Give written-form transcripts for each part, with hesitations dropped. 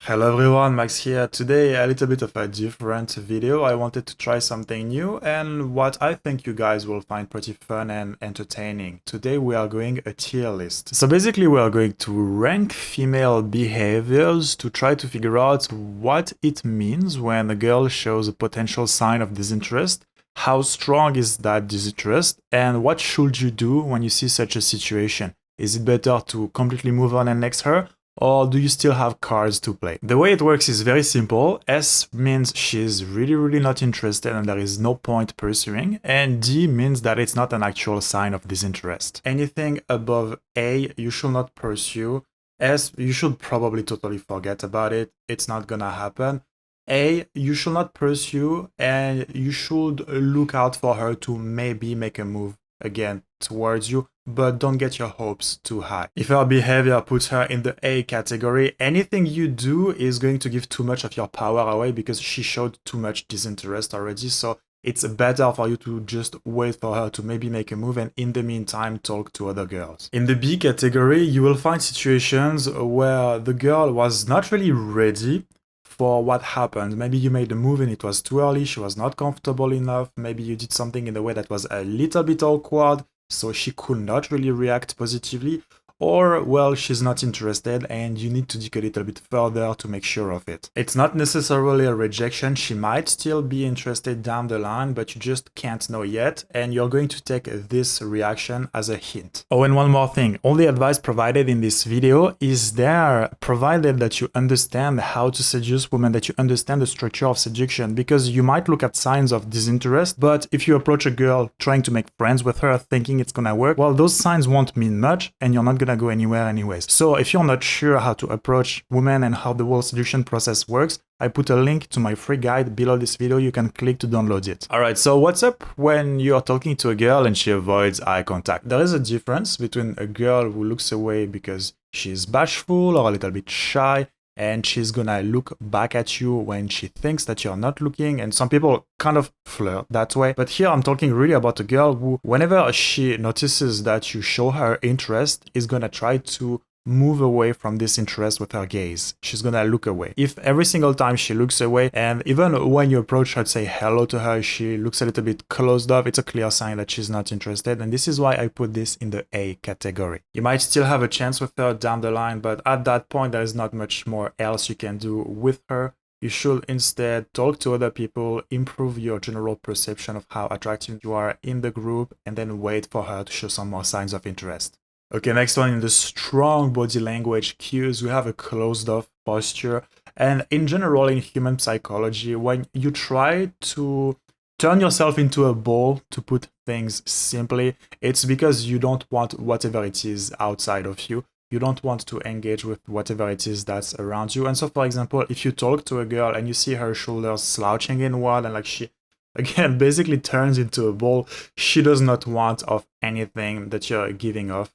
Hello everyone, Max here. Today a little bit of a different video. I wanted to try something new and what I think you guys will find pretty fun and entertaining. Today we are going a tier list. So basically we are going to rank female behaviors to try to figure out what it means when a girl shows a potential sign of disinterest, how strong is that disinterest, and what should you do when you see such a situation. Is it better to completely move on and next her? Or do you still have cards to play? The way it works is very simple. S means she's really not interested and there is no point pursuing. And D means that it's not an actual sign of disinterest. Anything above A, you should not pursue. S, you should probably totally forget about it. It's not gonna happen. A, you should not pursue and you should look out for her to maybe make a move again towards you, but don't get your hopes too high. If her behavior puts her in the A category, anything you do is going to give too much of your power away because she showed too much disinterest already, so it's better for you to just wait for her to maybe make a move and in the meantime talk to other girls. In the B category, you will find situations where the girl was not really ready for what happened. Maybe you made a move and it was too early, she was not comfortable enough, maybe you did something in a way that was a little bit awkward, so she could not really react positively, or, well, she's not interested and you need to dig a little bit further to make sure of it. It's not necessarily a rejection, she might still be interested down the line, but you just can't know yet, and you're going to take this reaction as a hint. Oh, and one more thing, all the advice provided in this video is there provided that you understand how to seduce women, that you understand the structure of seduction, because you might look at signs of disinterest, but if you approach a girl trying to make friends with her thinking it's gonna work, well, those signs won't mean much and you're not gonna go anywhere anyways. So if you're not sure how to approach women and how the whole seduction process works, I put a link to my free guide below this video, you can click to download it. Alright, so what's up when you're talking to a girl and she avoids eye contact? There is a difference between a girl who looks away because she's bashful or a little bit shy, and she's gonna look back at you when she thinks that you're not looking, and some people kind of flirt that way. But here I'm talking really about a girl who, whenever she notices that you show her interest, is gonna try to move away from this interest with her gaze. She's gonna look away. If every single time she looks away, and even when you approach her to say hello to her, she looks a little bit closed off, it's a clear sign that she's not interested, and this is why I put this in the A category. You might still have a chance with her down the line, but at that point there is not much more else you can do with her. You should instead talk to other people, improve your general perception of how attractive you are in the group, and then wait for her to show some more signs of interest. Okay, next one, in the strong body language cues, we have a closed off posture. And in general, in human psychology, when you try to turn yourself into a ball, to put things simply, it's because you don't want whatever it is outside of you. You don't want to engage with whatever it is that's around you. And so, for example, if you talk to a girl and you see her shoulders slouching inward and like she, again, basically turns into a ball, she does not want of anything that you're giving off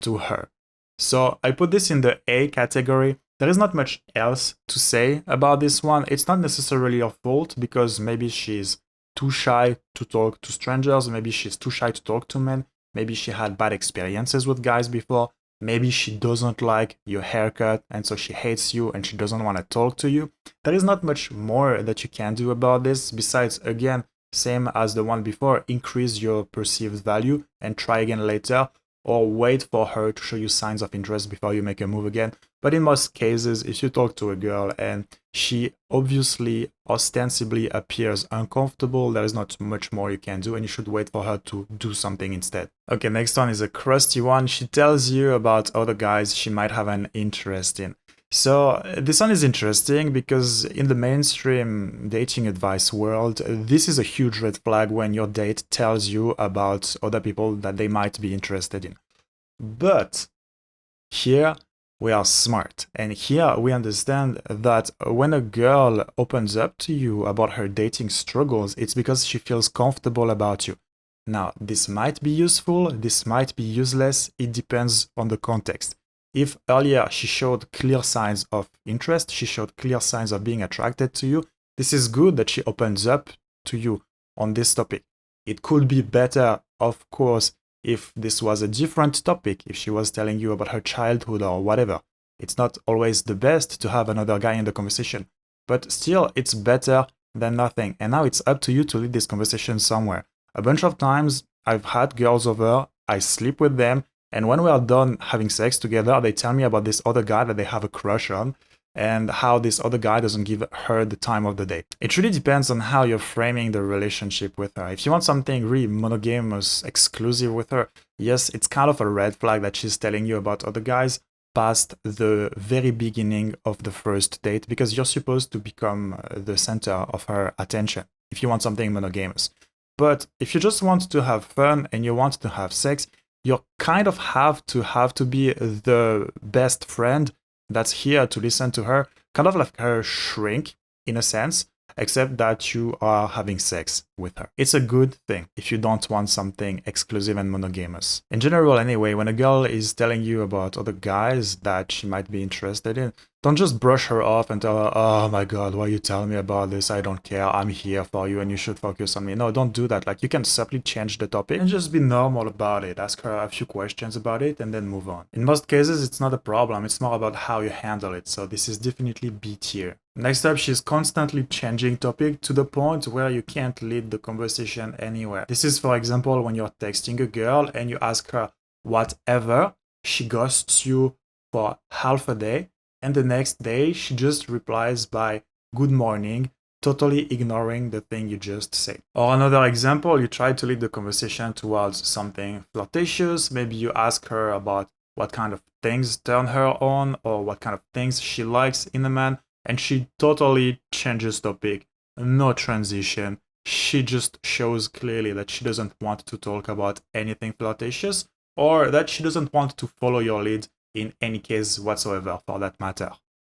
to her. So I put this in the A category. There is not much else to say about this one. It's not necessarily your fault because maybe she's too shy to talk to strangers, maybe she's too shy to talk to men, maybe she had bad experiences with guys before, maybe she doesn't like your haircut and so she hates you and she doesn't want to talk to you. There is not much more that you can do about this besides, again, same as the one before, increase your perceived value and try again later, or wait for her to show you signs of interest before you make a move again. But in most cases, if you talk to a girl and she obviously, ostensibly appears uncomfortable, there is not much more you can do and you should wait for her to do something instead. Okay, next one is a crusty one. She tells you about other guys she might have an interest in. So this one is interesting because in the mainstream dating advice world, this is a huge red flag when your date tells you about other people that they might be interested in. But here we are smart, and here we understand that when a girl opens up to you about her dating struggles, it's because she feels comfortable about you. Now, this might be useful, this might be useless, it depends on the context. If earlier she showed clear signs of interest, she showed clear signs of being attracted to you, this is good that she opens up to you on this topic. It could be better, of course, if this was a different topic, if she was telling you about her childhood or whatever. It's not always the best to have another guy in the conversation, but still it's better than nothing. And now it's up to you to lead this conversation somewhere. A bunch of times I've had girls over, I sleep with them, and when we are done having sex together, they tell me about this other guy that they have a crush on and how this other guy doesn't give her the time of the day. It really depends on how you're framing the relationship with her. If you want something really monogamous, exclusive with her, yes, it's kind of a red flag that she's telling you about other guys past the very beginning of the first date, because you're supposed to become the center of her attention if you want something monogamous. But if you just want to have fun and you want to have sex, you kind of have to be the best friend that's here to listen to her, kind of like her shrink in a sense, except that you are having sex with her. It's a good thing if you don't want something exclusive and monogamous. In general anyway, when a girl is telling you about other guys that she might be interested in, don't just brush her off and tell her, oh my god, why are you telling me about this? I don't care, I'm here for you and you should focus on me. No, don't do that. Like, you can simply change the topic and just be normal about it. Ask her a few questions about it and then move on. In most cases, it's not a problem. It's more about how you handle it. So this is definitely B tier. Next up, she's constantly changing topic to the point where you can't lead the conversation anywhere. This is, for example, when you're texting a girl and you ask her whatever, she ghosts you for half a day, and the next day she just replies by good morning, totally ignoring the thing you just said. Or another example, you try to lead the conversation towards something flirtatious. Maybe you ask her about what kind of things turn her on or what kind of things she likes in a man, and she totally changes topic. No transition. She just shows clearly that she doesn't want to talk about anything flirtatious, or that she doesn't want to follow your lead in any case whatsoever, for that matter.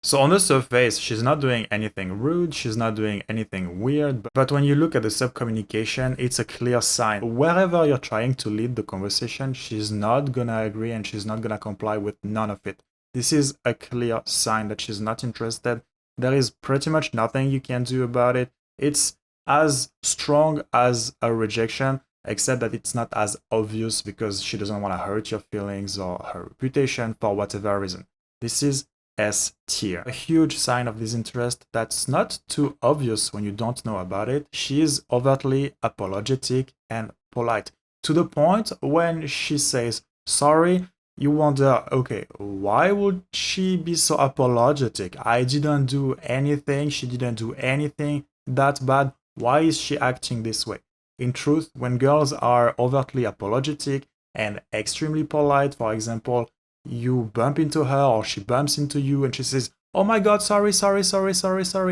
So on the surface, she's not doing anything rude, she's not doing anything weird, but when you look at the sub-communication, it's a clear sign. Wherever you're trying to lead the conversation, she's not gonna agree and she's not gonna comply with none of it. This is a clear sign that she's not interested. There is pretty much nothing you can do about it. It's as strong as a rejection, except that it's not as obvious because she doesn't want to hurt your feelings or her reputation for whatever reason. This is S tier. A huge sign of disinterest that's not too obvious when you don't know about it. She is overtly apologetic and polite, to the point when she says sorry, you wonder, okay, why would she be so apologetic? I didn't do anything, she didn't do anything that bad. Why is she acting this way? In truth, when girls are overtly apologetic and extremely polite, for example, you bump into her or she bumps into you and she says, oh my god, sorry,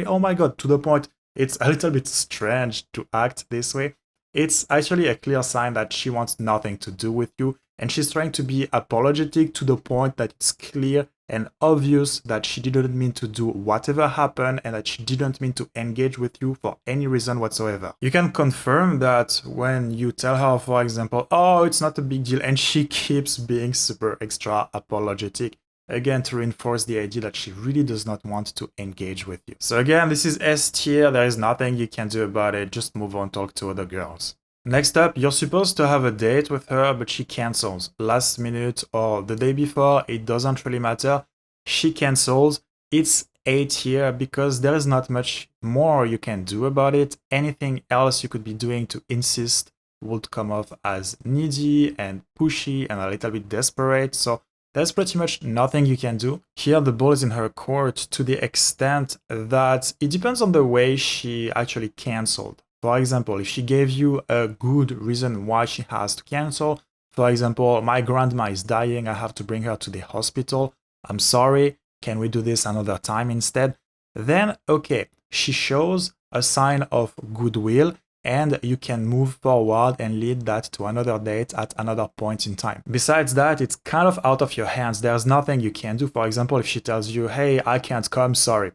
oh my god, to the point it's a little bit strange to act this way. It's actually a clear sign that she wants nothing to do with you, and she's trying to be apologetic to the point that it's clear and obvious that she didn't mean to do whatever happened and that she didn't mean to engage with you for any reason whatsoever. You can confirm that when you tell her, for example, oh, it's not a big deal, and she keeps being super extra apologetic, again, to reinforce the idea that she really does not want to engage with you. So again, this is S tier, there is nothing you can do about it, just move on, talk to other girls. Next up, you're supposed to have a date with her, but she cancels. Last minute or the day before, it doesn't really matter. She cancels. It's A tier because there is not much more you can do about it. Anything else you could be doing to insist would come off as needy and pushy and a little bit desperate. So there's pretty much nothing you can do. Here the ball is in her court to the extent that it depends on the way she actually canceled. For example, if she gave you a good reason why she has to cancel, for example, my grandma is dying, I have to bring her to the hospital, I'm sorry, can we do this another time instead? Then, okay, she shows a sign of goodwill and you can move forward and lead that to another date at another point in time. Besides that, it's kind of out of your hands. There's nothing you can do. For example, if she tells you, hey, I can't come, sorry,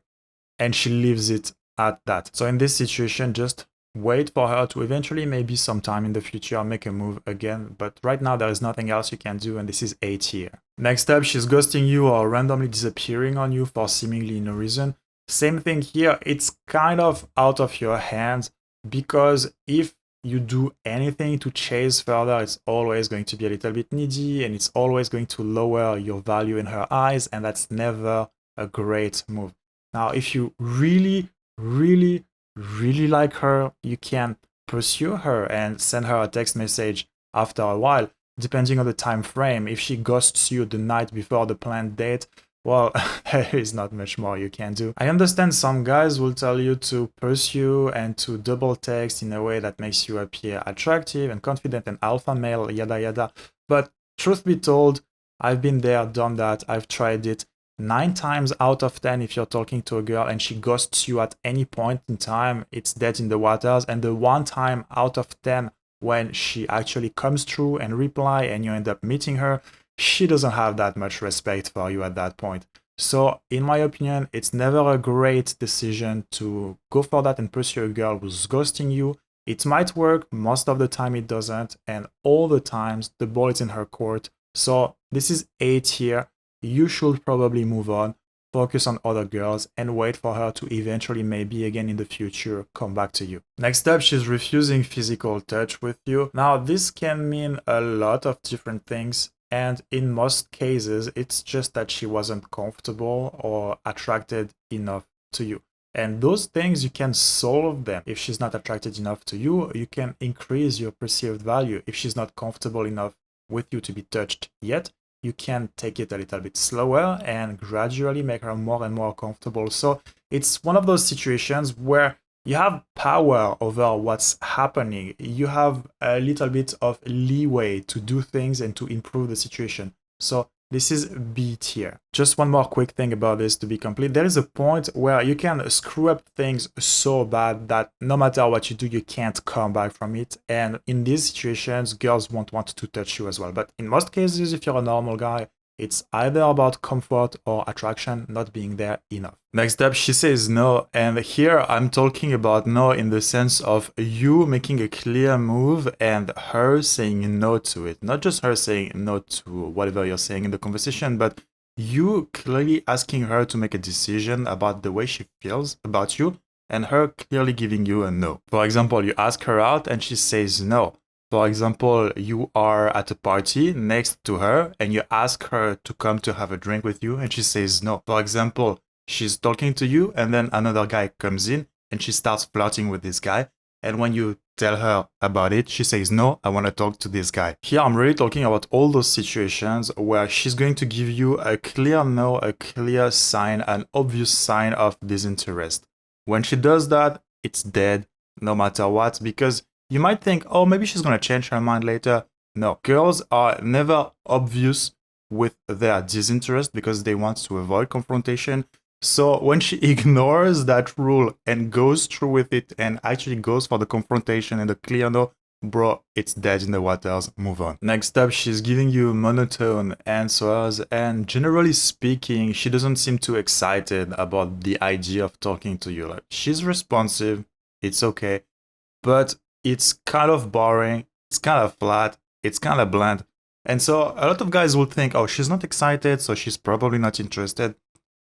and she leaves it at that. So in this situation, just wait for her to eventually, maybe sometime in the future, make a move again. But right now, there is nothing else you can do, and this is A tier. Next up, she's ghosting you or randomly disappearing on you for seemingly no reason. Same thing here, it's kind of out of your hands, because if you do anything to chase further, it's always going to be a little bit needy, and it's always going to lower your value in her eyes, and that's never a great move. Now, if you really, really, really like her, you can pursue her and send her a text message after a while, depending on the time frame. If she ghosts you the night before the planned date, well, there is not much more you can do. I understand some guys will tell you to pursue and to double text in a way that makes you appear attractive and confident and alpha male, yada yada. But truth be told, I've been there, done that, I've tried it. 9 times out of 10, if you're talking to a girl and she ghosts you at any point in time, it's dead in the waters. And the 1 time out of 10 when she actually comes through and reply and you end up meeting her, she doesn't have that much respect for you at that point. So in my opinion, it's never a great decision to go for that and pursue a girl who's ghosting you. It might work, most of the time it doesn't, and all the times the ball is in her court. So this is A tier. You should probably move on, focus on other girls, and wait for her to eventually, maybe again in the future, come back to you. Next up, she's refusing physical touch with you. Now, this can mean a lot of different things, and in most cases, it's just that she wasn't comfortable or attracted enough to you. And those things, you can solve them. If she's not attracted enough to you, you can increase your perceived value. If she's not comfortable enough with you to be touched yet, you can take it a little bit slower and gradually make her more and more comfortable. So it's one of those situations where you have power over what's happening. You have a little bit of leeway to do things and to improve the situation. So this is B tier. Just one more quick thing about this to be complete. There is a point where you can screw up things so bad that no matter what you do, you can't come back from it. And in these situations, girls won't want to touch you as well. But in most cases, if you're a normal guy, it's either about comfort or attraction not being there enough. Next up, she says no. And here I'm talking about no in the sense of you making a clear move and her saying no to it. Not just her saying no to whatever you're saying in the conversation, but you clearly asking her to make a decision about the way she feels about you and her clearly giving you a no. For example, you ask her out and she says no. For example, you are at a party next to her and you ask her to come to have a drink with you and she says no. For example, she's talking to you and then another guy comes in and she starts flirting with this guy. And when you tell her about it, she says, no, I want to talk to this guy. Here, I'm really talking about all those situations where she's going to give you a clear no, a clear sign, an obvious sign of disinterest. When she does that, it's dead, no matter what, because you might think, oh, maybe she's going to change her mind later. No, girls are never obvious with their disinterest because they want to avoid confrontation. So when she ignores that rule and goes through with it and actually goes for the confrontation and the clear no, bro, it's dead in the waters, move on. Next up, she's giving you monotone answers, and generally speaking, she doesn't seem too excited about the idea of talking to you. Like, she's responsive, it's okay, but it's kind of boring, it's kind of flat, it's kind of bland. And so a lot of guys will think, oh, she's not excited, so she's probably not interested.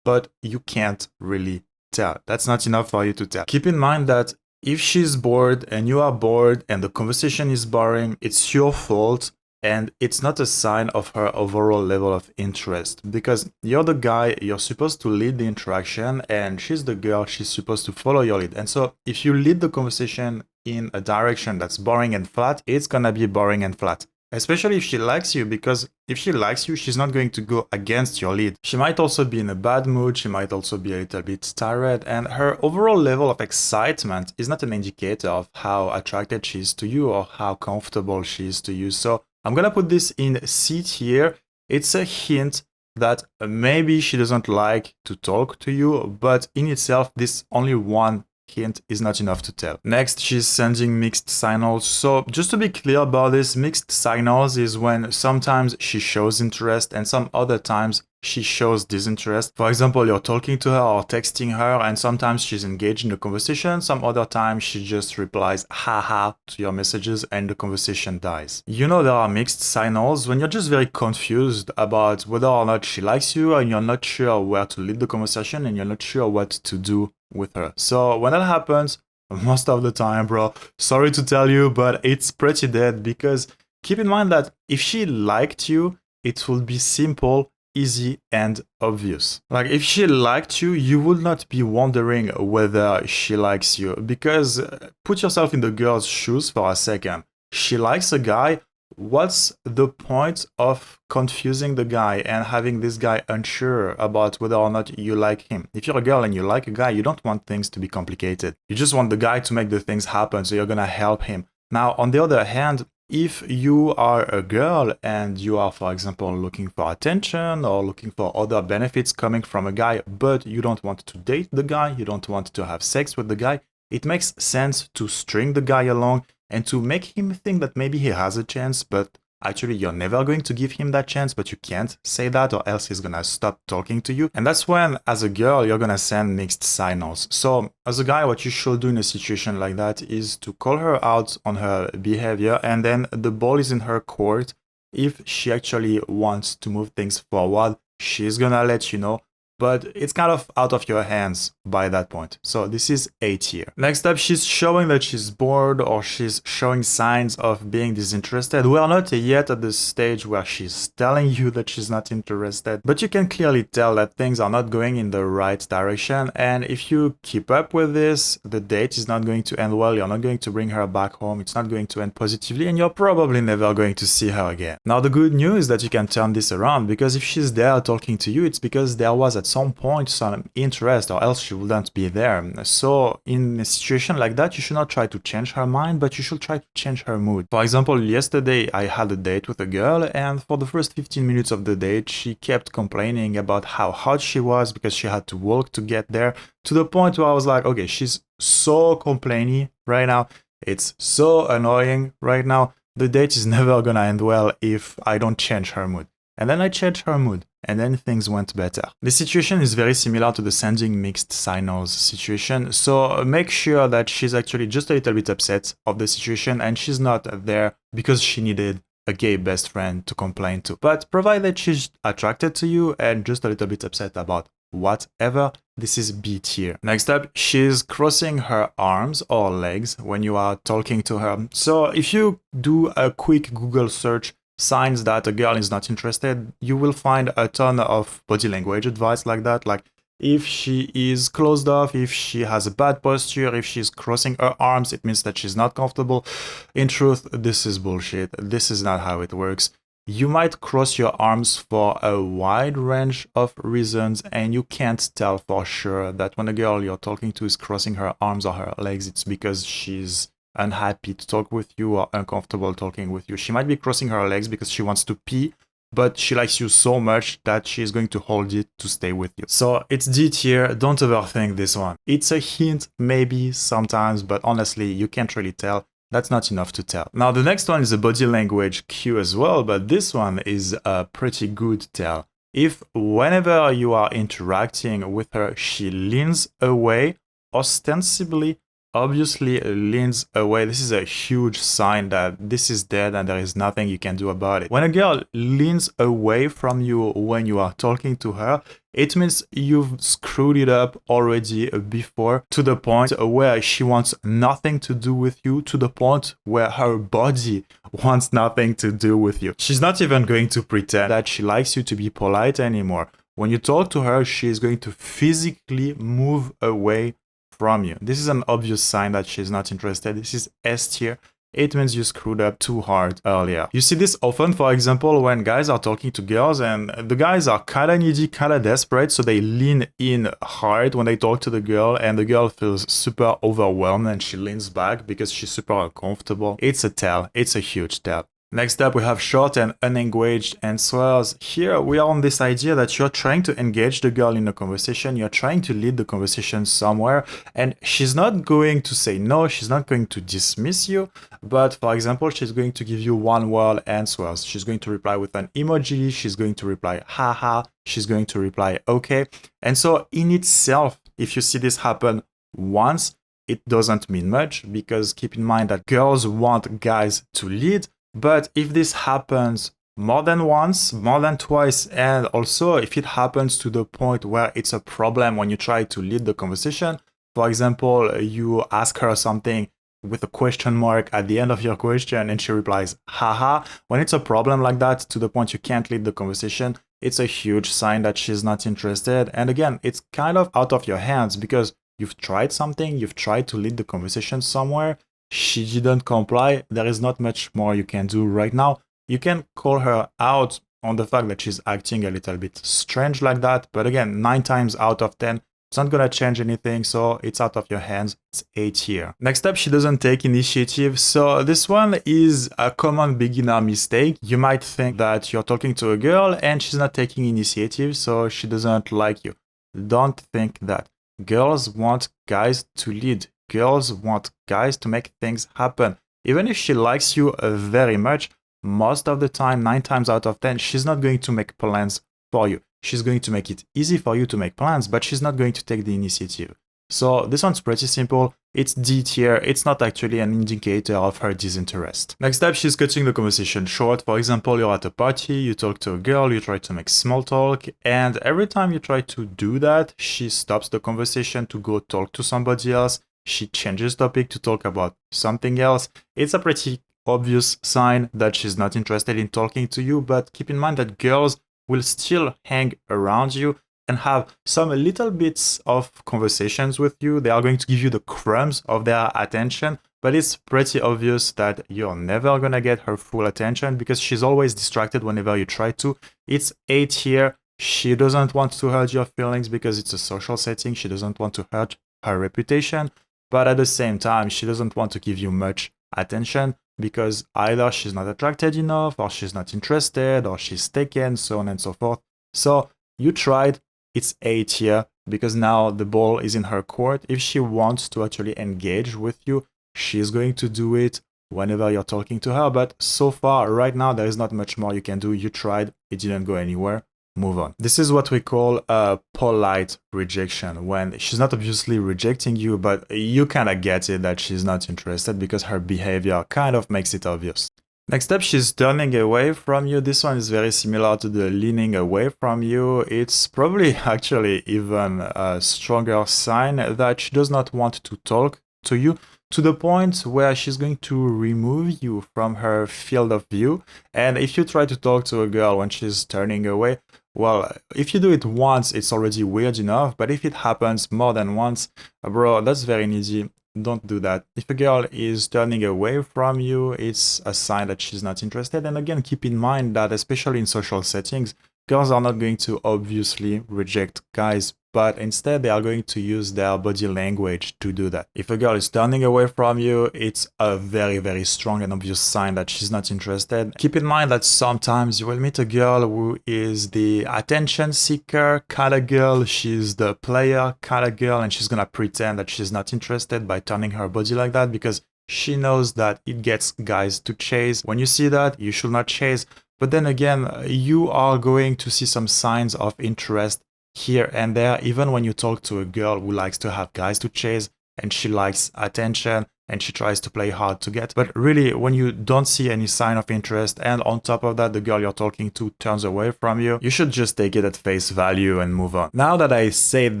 But you can't really tell. That's not enough for you to tell. Keep in mind that if she's bored and you are bored and the conversation is boring, it's your fault and it's not a sign of her overall level of interest, because you're the guy, you're supposed to lead the interaction, and she's the girl, she's supposed to follow your lead. And so if you lead the conversation in a direction that's boring and flat, it's gonna be boring and flat. Especially if she likes you, because if she likes you, she's not going to go against your lead. She might also be in a bad mood, she might also be a little bit tired, and her overall level of excitement is not an indicator of how attracted she is to you or how comfortable she is to you. So I'm gonna put this in C tier. It's a hint that maybe she doesn't like to talk to you, but in itself, this only one hint is not enough to tell. Next, she's sending mixed signals. So just to be clear about this, mixed signals is when sometimes she shows interest and some other times she shows disinterest. For example, you're talking to her or texting her and sometimes she's engaged in the conversation, some other times she just replies haha to your messages and the conversation dies. You know, there are mixed signals when you're just very confused about whether or not she likes you and you're not sure where to lead the conversation and you're not sure what to do with her. So when that happens, most of the time, bro. Sorry to tell you, but it's pretty dead because keep in mind that if she liked you, it would be simple, easy, and obvious. Like if she liked you, you would not be wondering whether she likes you because put yourself in the girl's shoes for a second. She likes a guy. What's the point of confusing the guy and having this guy unsure about whether or not you like him? If you're a girl and you like a guy, you don't want things to be complicated. You just want the guy to make the things happen, so you're gonna help him. Now, on the other hand, if you are a girl and you are, for example, looking for attention or looking for other benefits coming from a guy, but you don't want to date the guy, you don't want to have sex with the guy, it makes sense to string the guy along and to make him think that maybe he has a chance, but actually you're never going to give him that chance, but you can't say that or else he's gonna stop talking to you. And that's when, as a girl, you're gonna send mixed signals. So as a guy, what you should do in a situation like that is to call her out on her behavior, and then the ball is in her court. If she actually wants to move things forward, she's gonna let you know, but it's kind of out of your hands by that point. So this is A tier. Next up, she's showing that she's bored or she's showing signs of being disinterested. We are not yet at the stage where she's telling you that she's not interested, but you can clearly tell that things are not going in the right direction. And if you keep up with this, the date is not going to end well. You're not going to bring her back home. It's not going to end positively, and you're probably never going to see her again. Now, the good news is that you can turn this around, because if she's there talking to you, it's because there was at some point some interest, or else she wouldn't be there. So in a situation like that, you should not try to change her mind, but you should try to change her mood. For example, yesterday I had a date with a girl, and for the first 15 minutes of the date, she kept complaining about how hot she was because she had to walk to get there, to the point where I was like, okay, she's so complainy right now. It's so annoying right now. The date is never gonna end well if I don't change her mood. And then I changed her mood, and then things went better. The situation is very similar to the sending mixed signals situation, so make sure that she's actually just a little bit upset of the situation and she's not there because she needed a gay best friend to complain to. But provided she's attracted to you and just a little bit upset about whatever, this is B tier. Next up, she's crossing her arms or legs when you are talking to her. So if you do a quick Google search, signs that a girl is not interested, you will find a ton of body language advice like that. Like if she is closed off, if she has a bad posture, if she's crossing her arms, it means that she's not comfortable. In truth, this is bullshit. This is not how it works. You might cross your arms for a wide range of reasons, and you can't tell for sure that when a girl you're talking to is crossing her arms or her legs, it's because she's unhappy to talk with you or uncomfortable talking with you. She might be crossing her legs because she wants to pee, but she likes you so much that she's going to hold it to stay with you. So it's D tier, don't overthink this one. It's a hint, maybe, sometimes, but honestly, you can't really tell. That's not enough to tell. Now, the next one is a body language cue as well, but this one is a pretty good tell. If whenever you are interacting with her, she leans away, ostensibly, obviously leans away, this is a huge sign that this is dead and there is nothing you can do about it. When a girl leans away from you when you are talking to her, it means you've screwed it up already before, to the point where she wants nothing to do with you, to the point where her body wants nothing to do with you. She's not even going to pretend that she likes you to be polite anymore. When you talk to her, she is going to physically move away from you. This is an obvious sign that she's not interested. This is S tier. It means you screwed up too hard earlier. You see this often, for example, when guys are talking to girls and the guys are kinda needy, kinda desperate, so they lean in hard when they talk to the girl, and the girl feels super overwhelmed and she leans back because she's super uncomfortable. It's a tell. It's a huge tell. Next up, we have short and unengaged answers. Here, we are on this idea that you're trying to engage the girl in a conversation, you're trying to lead the conversation somewhere, and she's not going to say no, she's not going to dismiss you, but for example, she's going to give you one-word answers. She's going to reply with an emoji, she's going to reply haha, she's going to reply okay. And so in itself, if you see this happen once, it doesn't mean much, because keep in mind that girls want guys to lead. But if this happens more than once, more than twice, and also if it happens to the point where it's a problem when you try to lead the conversation, For example, you ask her something with a question mark at the end of your question and she replies, haha. When it's a problem like that, to the point you can't lead the conversation, it's a huge sign that she's not interested. And again, it's kind of out of your hands because you've tried something, you've tried to lead the conversation somewhere, she didn't comply. There is not much more you can do right now. You can call her out on the fact that she's acting a little bit strange like that. But again, 9 times out of 10, it's not gonna change anything, so it's out of your hands. It's A tier. Next up, she doesn't take initiative. So this one is a common beginner mistake. You might think that you're talking to a girl and she's not taking initiative, so she doesn't like you. Don't think that. Girls want guys to lead. Girls want guys to make things happen. Even if she likes you very much, most of the time, 9 times out of 10, she's not going to make plans for you. She's going to make it easy for you to make plans, but she's not going to take the initiative. So this one's pretty simple. It's D tier. It's not actually an indicator of her disinterest. Next up, she's cutting the conversation short. For example, you're at a party, you talk to a girl, you try to make small talk, and every time you try to do that, she stops the conversation to go talk to somebody else. She changes topic to talk about something else. It's a pretty obvious sign that she's not interested in talking to you, but keep in mind that girls will still hang around you and have some little bits of conversations with you. They are going to give you the crumbs of their attention, but it's pretty obvious that you're never gonna get her full attention because she's always distracted whenever you try to. It's A tier. She doesn't want to hurt your feelings because it's a social setting. She doesn't want to hurt her reputation, but at the same time, she doesn't want to give you much attention because either she's not attracted enough, or she's not interested, or she's taken, so on and so forth. So you tried, it's A tier, because now the ball is in her court. If she wants to actually engage with you, she's going to do it whenever you're talking to her. But so far, right now, there is not much more you can do. You tried, it didn't go anywhere. Move on. This is what we call a polite rejection, when she's not obviously rejecting you, but you kind of get it that she's not interested because her behavior kind of makes it obvious. Next up, she's turning away from you. This one is very similar to the leaning away from you. It's probably actually even a stronger sign that she does not want to talk to you, to the point where she's going to remove you from her field of view. And if you try to talk to a girl when she's turning away, well, if you do it once, it's already weird enough, but if it happens more than once, bro, that's very easy. Don't do that. If a girl is turning away from you, it's a sign that she's not interested. And again, keep in mind that especially in social settings, girls are not going to obviously reject guys, but instead they are going to use their body language to do that. If a girl is turning away from you, it's a very, very strong and obvious sign that she's not interested. Keep in mind that sometimes you will meet a girl who is the attention seeker kind of girl, she's the player kind of girl, and she's gonna pretend that she's not interested by turning her body like that because she knows that it gets guys to chase. When you see that, you should not chase. But then again, you are going to see some signs of interest here and there, even when you talk to a girl who likes to have guys to chase and she likes attention and she tries to play hard to get. But really, when you don't see any sign of interest and on top of that, the girl you're talking to turns away from you, you should just take it at face value and move on. Now that I said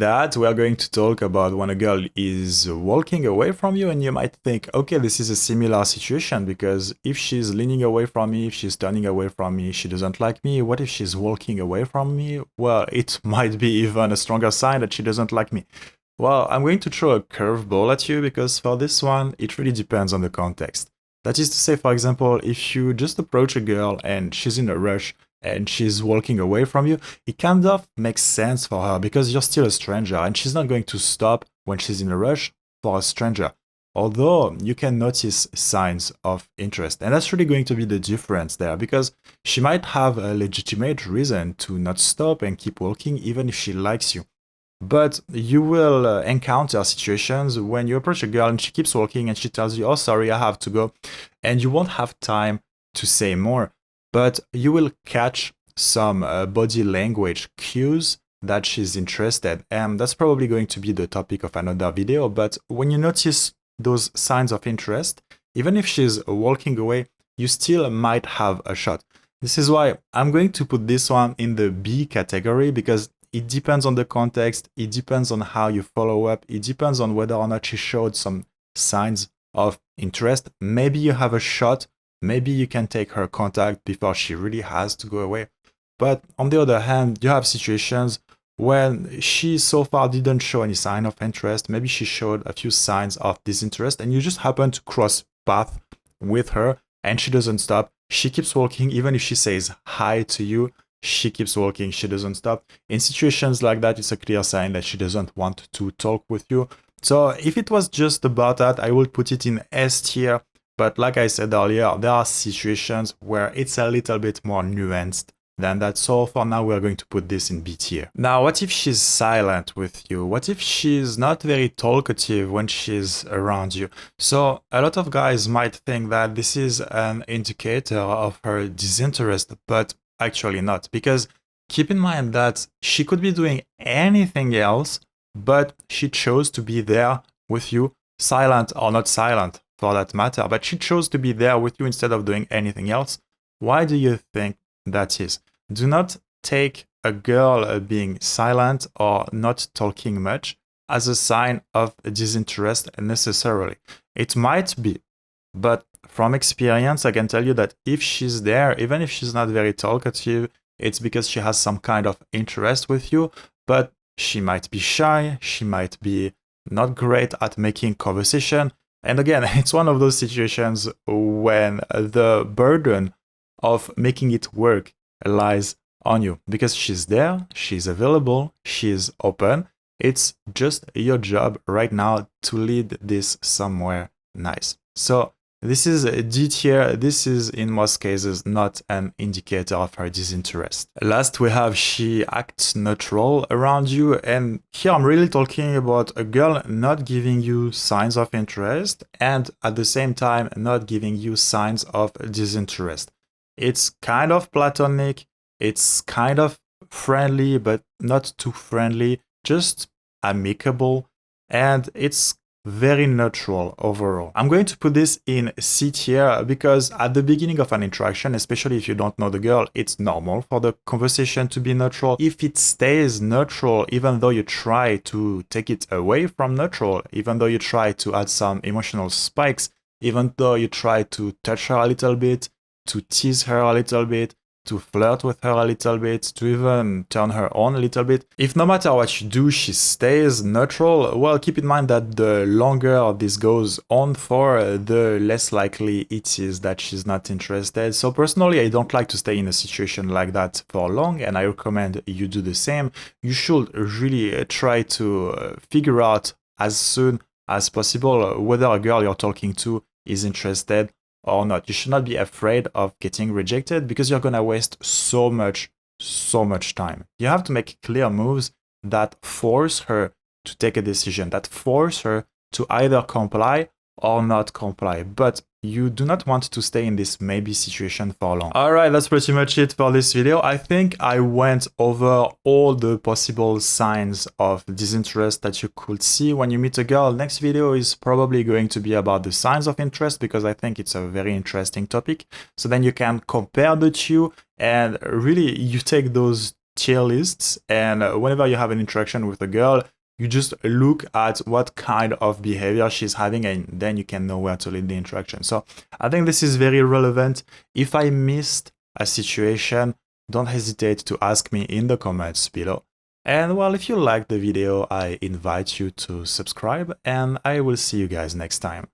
that, we are going to talk about when a girl is walking away from you, and you might think, okay, this is a similar situation because if she's leaning away from me, if she's turning away from me, she doesn't like me. What if she's walking away from me? Well, it might be even a stronger sign that she doesn't like me. Well, I'm going to throw a curveball at you because for this one, it really depends on the context. That is to say, for example, if you just approach a girl and she's in a rush and she's walking away from you, it kind of makes sense for her because you're still a stranger and she's not going to stop when she's in a rush for a stranger. Although you can notice signs of interest, and that's really going to be the difference there because she might have a legitimate reason to not stop and keep walking even if she likes you. But you will encounter situations when you approach a girl and she keeps walking and she tells you, oh, sorry, I have to go. And you won't have time to say more, but you will catch some body language cues that she's interested. And that's probably going to be the topic of another video. But when you notice those signs of interest, even if she's walking away, you still might have a shot. This is why I'm going to put this one in the B category, because it depends on the context, it depends on how you follow up, it depends on whether or not she showed some signs of interest. Maybe you have a shot, maybe you can take her contact before she really has to go away. But on the other hand, you have situations when she so far didn't show any sign of interest, maybe she showed a few signs of disinterest, and you just happen to cross path with her and she doesn't stop. She keeps walking, even if she says hi to you, she keeps walking, she doesn't stop. In situations like that, it's a clear sign that she doesn't want to talk with you. So if it was just about that, I would put it in S tier. But like I said earlier, there are situations where it's a little bit more nuanced than that. So for now, we're going to put this in B tier. Now, what if she's silent with you? What if she's not very talkative when she's around you? So a lot of guys might think that this is an indicator of her disinterest, but actually not, because keep in mind that she could be doing anything else, but she chose to be there with you, silent or not silent for that matter, but she chose to be there with you instead of doing anything else. Why do you think that is? Do not take a girl being silent or not talking much as a sign of disinterest necessarily. It might be, but from experience, I can tell you that if she's there, even if she's not very talkative, it's because she has some kind of interest with you, but she might be shy, she might be not great at making conversation. And again, it's one of those situations when the burden of making it work lies on you, because she's there, she's available, she's open. It's just your job right now to lead this somewhere nice. So this is a D tier. This is in most cases not an indicator of her disinterest. Last, we have she acts neutral around you, and here I'm really talking about a girl not giving you signs of interest and at the same time not giving you signs of disinterest. It's kind of platonic, it's kind of friendly, but not too friendly, just amicable, and it's very neutral overall. I'm going to put this in C tier because at the beginning of an interaction, especially if you don't know the girl, it's normal for the conversation to be neutral. If it stays neutral, even though you try to take it away from neutral, even though you try to add some emotional spikes, even though you try to touch her a little bit, to tease her a little bit, to flirt with her a little bit, to even turn her on a little bit. If no matter what you do, she stays neutral, well, keep in mind that the longer this goes on for, the less likely it is that she's not interested. So personally, I don't like to stay in a situation like that for long, and I recommend you do the same. You should really try to figure out as soon as possible whether a girl you're talking to is interested or not. You should not be afraid of getting rejected because you're gonna waste so much time. You have to make clear moves that force her to take a decision, that force her to either comply or not comply. But you do not want to stay in this maybe situation for long. Alright, that's pretty much it for this video. I think I went over all the possible signs of disinterest that you could see when you meet a girl. Next video is probably going to be about the signs of interest because I think it's a very interesting topic. So then you can compare the two and really you take those tier lists, and whenever you have an interaction with a girl, you just look at what kind of behavior she's having, and then you can know where to lead the interaction. So I think this is very relevant. If I missed a situation, don't hesitate to ask me in the comments below. And well, if you liked the video, I invite you to subscribe, and I will see you guys next time.